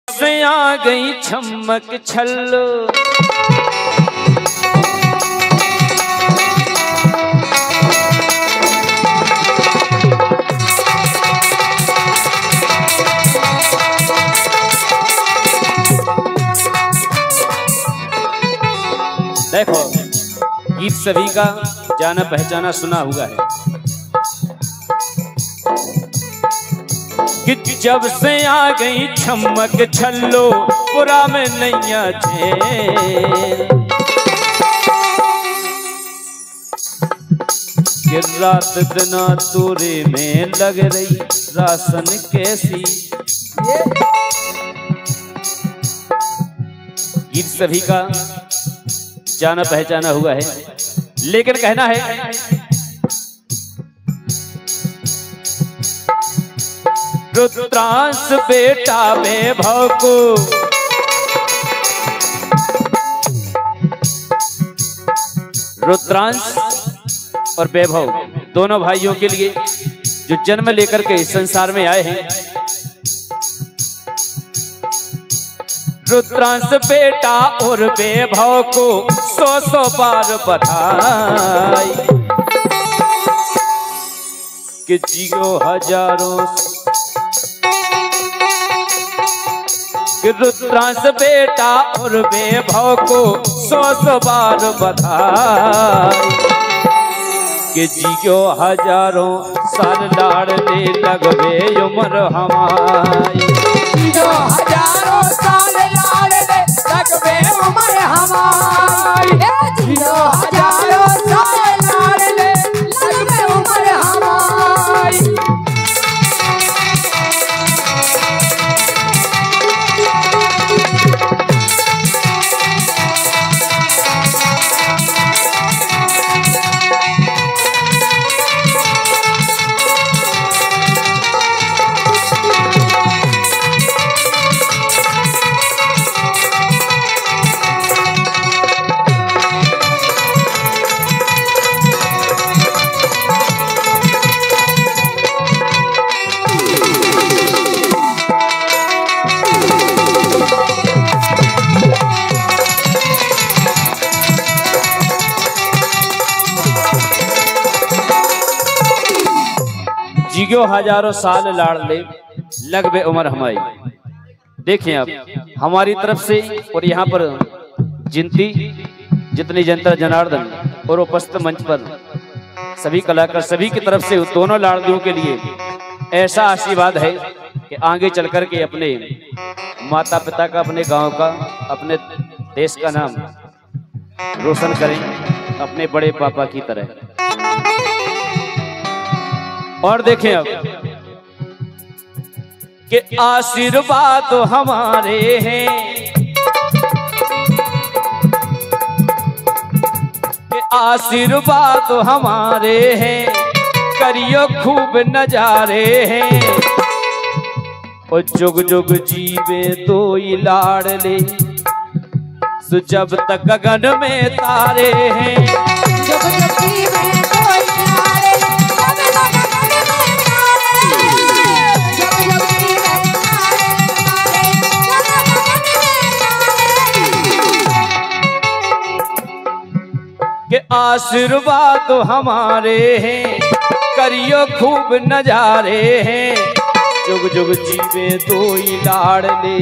से आ गई छमक छल्लो, देखो गीत सभी का जाना पहचाना सुना हुआ है कि जब से आ गई छमक छल्लो पुरा में नैया छे, कि रात बिना तोरे में लग रही रासन कैसी। गीत सभी का जाना पहचाना हुआ है, लेकिन कहना है रुद्रांश बेटा वैभव को, रुद्रांश और वैभव दोनों भाइयों के लिए जो जन्म लेकर के इस संसार में आए हैं, रुद्रांश बेटा और वैभव को 100 बार बधाई, कि जियो हजारों, कि रुद्रांश बेटा और वैभव को 100 बार बधाई, कि जियो हजारों साल लाडले लगवे उम्र हमारी, जियो हजारों साल लाडले लगवे उम्र हमारी, जियो हजारों साल लाडले लगवे उम्र हमारी। जियो हजारों साल लाडले लगवे उम्र हमारी। देखिए आप हमारी तरफ से और यहाँ पर जितनी जनता जनार्दन और उपस्थित मंच पर सभी कलाकार सभी की तरफ से दोनों लाडलियों के लिए ऐसा आशीर्वाद है कि आगे चल कर के अपने माता पिता का, अपने गांव का, अपने देश का नाम रोशन करें अपने बड़े पापा की तरह। और देखें अब कि आशीर्वाद हमारे हैं, कि आशीर्वाद हमारे हैं, करियो खूब नजारे हैं, और जुग जुग जीवे दो लाडले, सो जब तक गगन में तारे हैं, जुग जुग जीवे दो लाडले, कि आशीर्वाद हमारे हैं, करियो खूब नजारे हैं, जुग जुग जीवे दो लाडले,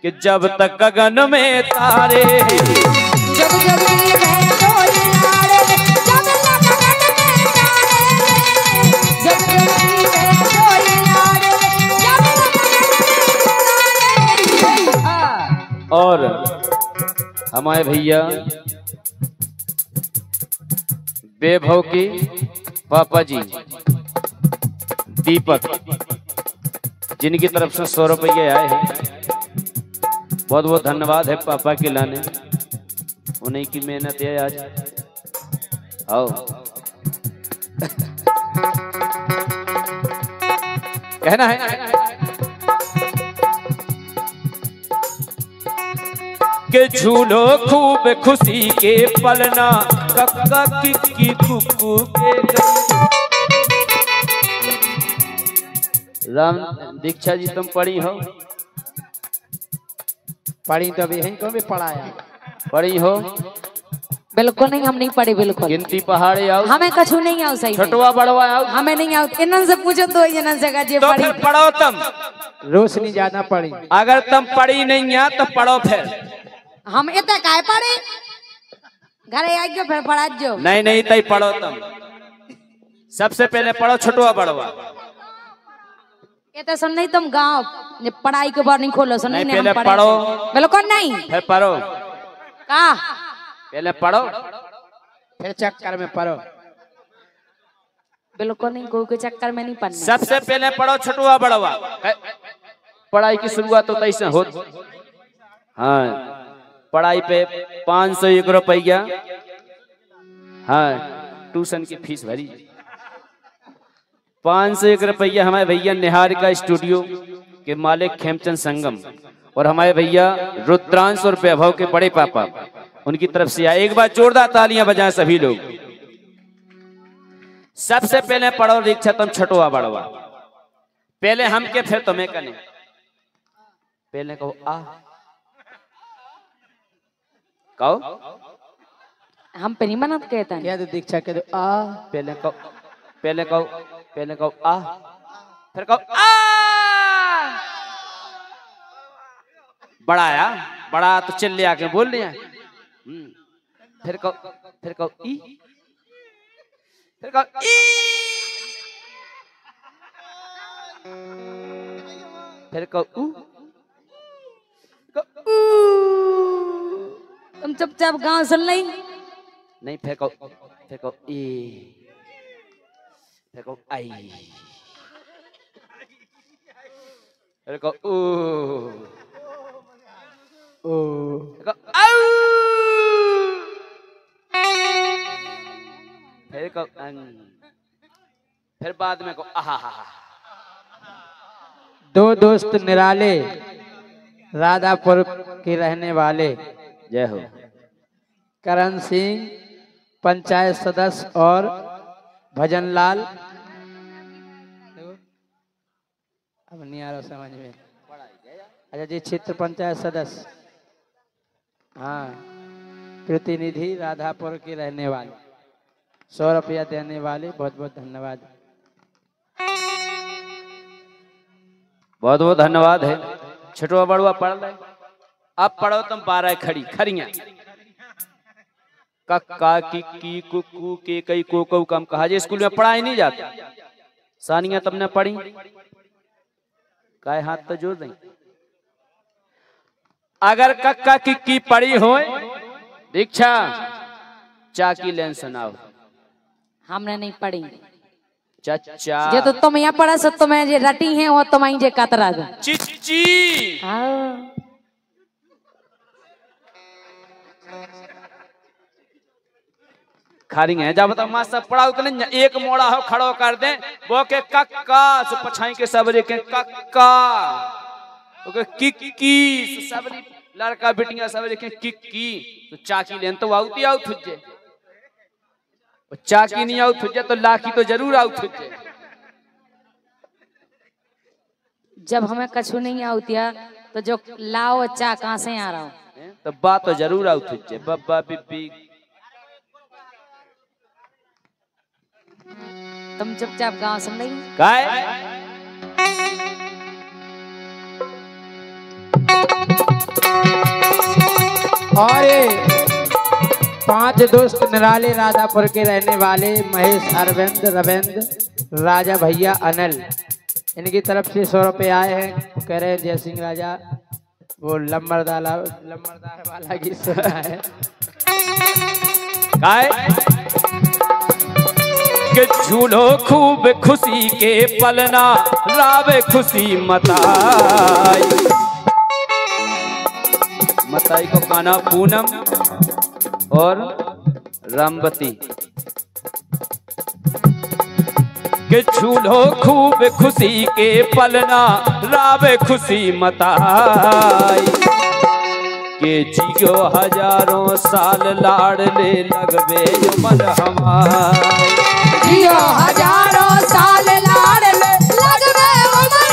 कि जब तक गगन में तारे हैं, जुग जुग जीवे दो लाडले, जब तक गगन में तारे हैं, जुग जुग जीवे दो लाडले, जब तक गगन में तारे हैं। और हमारे भैया वैभव के पापा जी दीपक, जिनकी तरफ से 100 रुपये आए हैं, बहुत बहुत धन्यवाद है पापा के लाने, उन्हीं की मेहनत है आज। आओ कहना है कि झूलो खूब खुशी के पलना, कक्का किक्की कुक्कू के राम दीक्षा जी तुम पढ़ी हो? पढ़ी तो अभी को भी पढ़ाया। पढ़ी हो? बिल्कुल नहीं, हम नहीं पढ़े बिल्कुल। गिनती पहाड़े आओ, हमें कछु नहीं आओ सही। छठवा बड़वा आओ, हमें नहीं आओ। इन्हन से पूछो तो इन्हन से जे तो पढ़ी। फिर पढ़ो तुम। रोशनी ज्यादा पढ़ी। अगर तुम पढ़ी नहीं है तो पढ़ो फिर। हम इतना काय पढ़े? घरे आ गयो फिर पढ़ा जो। नहीं नहीं तई पढ़ो तुम। सबसे पहले पढ़ो छठवा बड़वा। ये तो सुन नहीं तुम गाँव पढ़ाई के बार नहीं खोलो सुन नहीं, पहले पढ़ो। बिल्कुल नहीं। फिर पढ़ो। का पहले पढ़ो फिर चक्कर में पढ़ो। बिल्कुल नहीं, कोई के चक्कर में नहीं पढ़ना। सबसे पहले पढ़ो छठवा बड़वा। पढ़ाई की शुरुआत तो तैसे हो। हाँ पढ़ाई पे 501 रुपया। हाँ ट्यूशन की फीस भरी 501 रुपया। हमारे भैया निहारिका स्टूडियो के मालिक खेमचंद संगम और हमारे भैया रुद्रांश और वैभव के बड़े पापा उनकी तरफ से आए। एक बार जोरदार तालियां बजाएं सभी लोग। सबसे पहले पढ़ो दीक्षा तुम छठवा बड़वा। पहले हम के फिर तुम्हें कने। पहले कहो आ। कहो हम पे नहीं मनत कहता है। क्या तो दीक्षा के आ। पहले कहो, पहले कहो, पहले कहो आ, फिर कहो आ। बड़ा आया, बड़ा तो चिल्ले आके बोल लिया। फिर कहो ई, फिर कहो ई, फिर कहो ऊ, तुम चुपचाप गाँव सुन ली। नहीं फिर कहो ई, फिर कहो आई, फिर कहो ओ, फिर कहो आऊ, फिर कहो अंग, फिर बाद में कहो आहा। दो दोस्त निराले राधापुर के रहने वाले जय हो करण सिंह पंचायत सदस्य और भजनलाल। अब नहीं आ रहा समझ में। अच्छा जी क्षेत्र पंचायत सदस्य। हाँ प्रतिनिधि राधापुर के रहने वाले 100 रुपया देने वाले बहुत बहुत धन्यवाद। बहुत बहुत धन्यवाद है। छठवा बड़वा पढ़ ले। अब पढ़ो तुम 12 खड़ी खड़ियां। कक्का किक्की कुक्कू के कई कोकऊ कम कहा। जे स्कूल में पढ़ाई नहीं जाता। सानिया तुमने पढ़ी? काय हाथ तो जोड़ दें। अगर कक्का किक्की पढ़ी हो दीक्षा चाकी लेन सुनाओ। हमने नहीं पढ़ी। चच्चा जे तो तुम यहाँ पढ़ा सो तुम्हें जे रटी है वो तुम्हारी जे कतरा दो। चिच्ची खारी है। जब तक मास्टर पढ़ाओ तो नहीं एक मोड़ा हो खड़ो कर दे वो के कक्का सो पछाई के सबरे के कक्का ओके किक्की सो सबरी लड़का बेटियां सबरे के किक्की तो चाकी लेन तो आउती आउत तुझे। चाकी नहीं आउत तुझे तो लाकी तो जरूर आउत तुझे। जब हमें कछु नहीं आउतिया तो जो लाओ चा कहाँ से आ रहा हूँ तो बात तो जरूर आउत तुझे। बब्बा बिब्बी तुम चुपचाप गाँव सुन रही। काय और 5 दोस्त निराले राधापुर के रहने वाले महेश अरविंद रविंद्र राजा भैया अनिल इनकी तरफ से 100 रुपये आए हैं। कह रहे जय सिंह राजा वो लम्बरदार वाला गीत सुना है। काय के झूलो खूब खुशी के पलना रावे खुशी मताई। मताई को खाना पूनम और रामवती के झूलो खूब खुशी के पलना रावे खुशी मताई। के जियो हजारों साल लाडले लगवे मन हमार। जियो हजारों साल लाडले लगवे उमर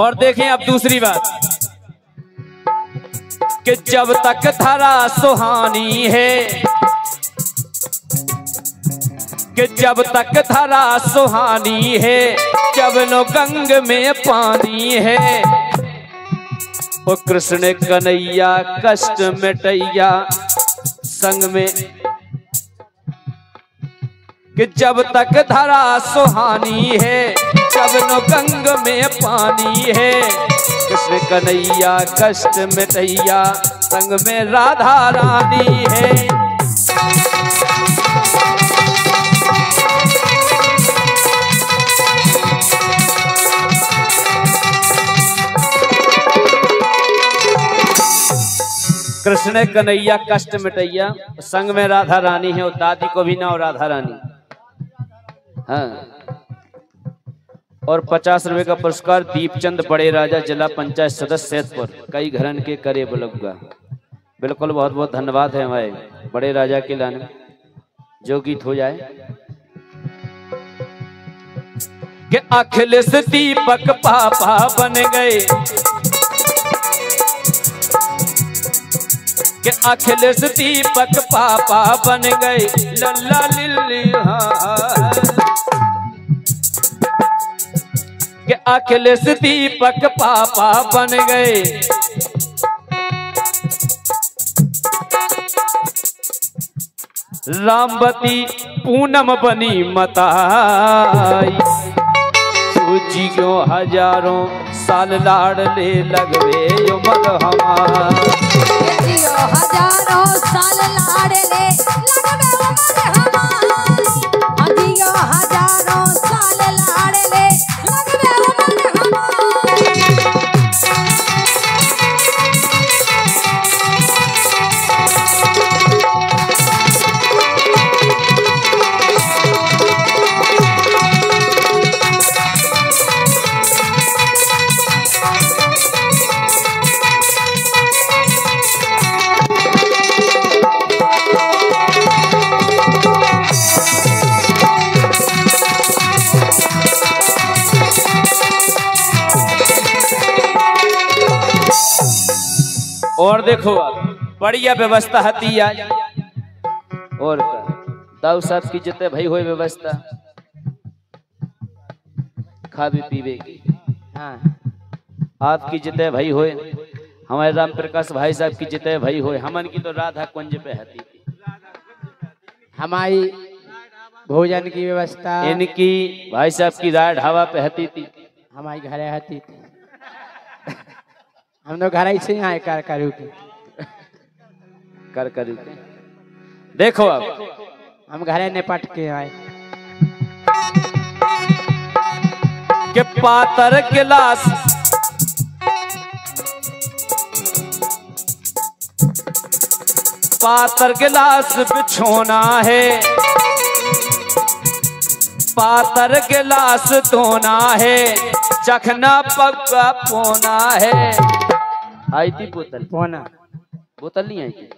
और देखें अब दूसरी बात कि जब तक धरा सुहानी है, कि जब तक धरा सुहानी है, जब नो गंग में पानी है, ओ कृष्ण कन्हैया कष्ट मिटैया संग में। कि जब तक धरा सुहानी है, जब नो गंग में पानी है, कृष्ण कन्हैया कष्ट मिटैया संग में राधा रानी है। कृष्ण कन्हैया कष्ट मिटैया संग में राधा रानी है। और दादी को भी ना और राधा रानी। हाँ। और 50 रुपए का पुरस्कार दीपचंद बड़े राजा जिला पंचायत सदस्य सैदपुर कई घरन के करे बुलगुआ। बिल्कुल बहुत बहुत धन्यवाद है हमारे बड़े राजा के लाने। जो गीत हो जाए कि अखिलेश दीपक पापा बन गए, कि अखिलेश दीपक पापा बन गए, लल्ला लिल्ली हाँ। कि अखिलेश दीपक पापा बन गए, रामवती पूनम बनी मताई, सूजी क्यों हजारों साल लाडले लगवे उमर हमार। हजारों साल लाडले लगवे उमर हमार, अजियो हजारों साल लाडले लगवे उमर हमार। और देखो बढ़िया व्यवस्था हती आज। और दाऊ साहब की जितने भाई हो व्यवस्था खावे पीवे की। हाँ। आपकी जितने भाई होए, हमारे राम प्रकाश भाई साहब की जितने भाई होए, हमन की तो राधा कुंज पे हती थी। हमारी भोजन की व्यवस्था, इनकी भाई साहब की राय ढाबा पे हती थी, हमारी घरे हती थी। हम लोग घर से आए कर करू के। देखो अब हम घरे निपट के आए कि पातर गिलास पातर गिलास बिछोना है, पातर गिलास धोना है, चखना पक्का पोना है। आई थी बोतल पोना, बोतल नहीं आई थी,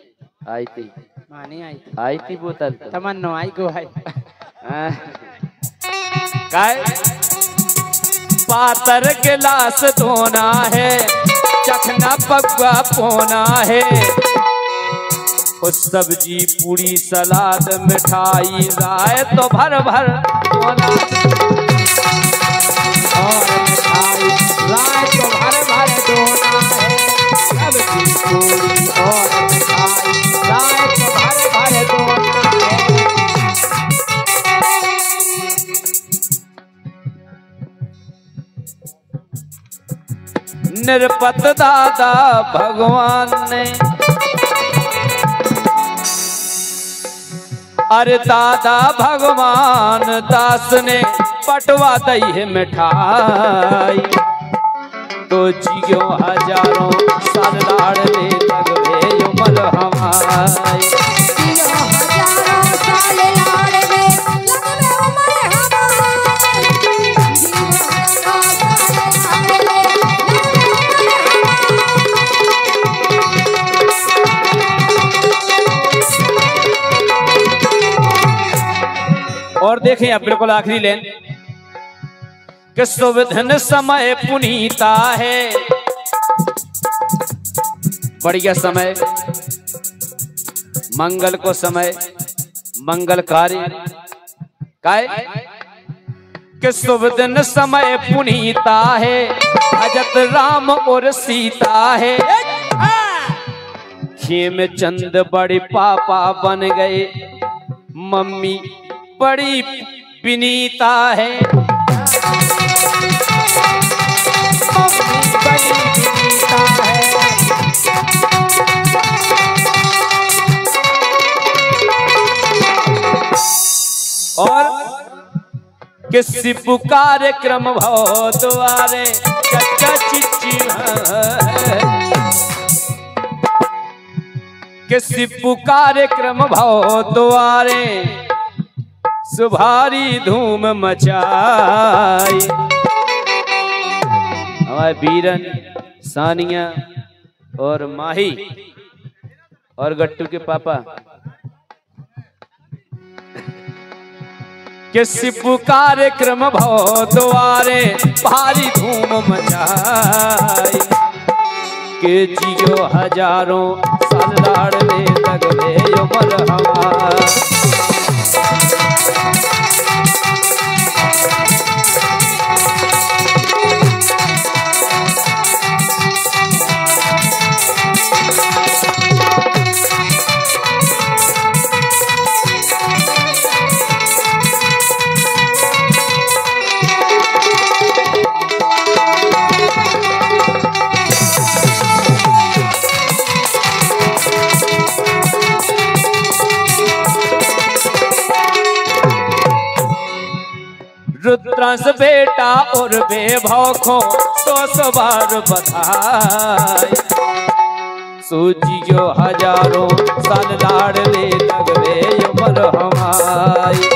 आई थी मानी आई थी बोतल तमन्नो आई को है। काय पातर गिलास धोना है, चखना पक्का पोना है, उस सब्जी पूरी सलाद मिठाई राय तो भर भर होना, और मिठाई राय तो भर भर दोना है, सब्जी पूरी और मिठाई राय तो भर भर दोना है। निरपत दादा भगवान ने, अरे दादा भगवान दास ने पटवा दई है मिठाई, तो जियो हजारों साल लाडले लगवे उमर हमारी। और देखें अब बिल्कुल आखिरी लाइन कि सुविधन समय पुनीता है। बढ़िया समय, मंगल को समय, मंगलकारी काय कि सुविधन समय पुनीता है। भजत राम और सीता है। खेम चंद बड़ी पापा बन गए, मम्मी बड़ी विनीता है। मम्मी बड़ी विनीता है। और किसी कार्यक्रम भाव द्वारे चचा चिच्ची किसी कार्यक्रम भाव द्वारे सुभारी धूम मचाई। हमारे बीरन, सानिया और माही और गट्टू के पापा किसी कार्यक्रम भाव द्वारे भारी धूम मचाई। के जियो हजारों साल लाड़ले लगले उमर हमार। रुद्रांश बेटा और बेभाव को 100 बार बधाई। सूजियो हजारों साल लाड़ले लगवे उमर हमारी।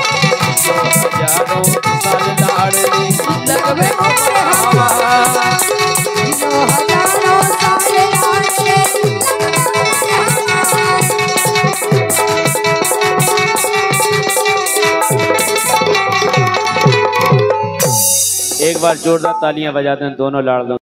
हजारों साल लाड़ले लगवे उमर हमारी। एक बार जोरदार तालियां बजाते हैं दोनों लाड़लों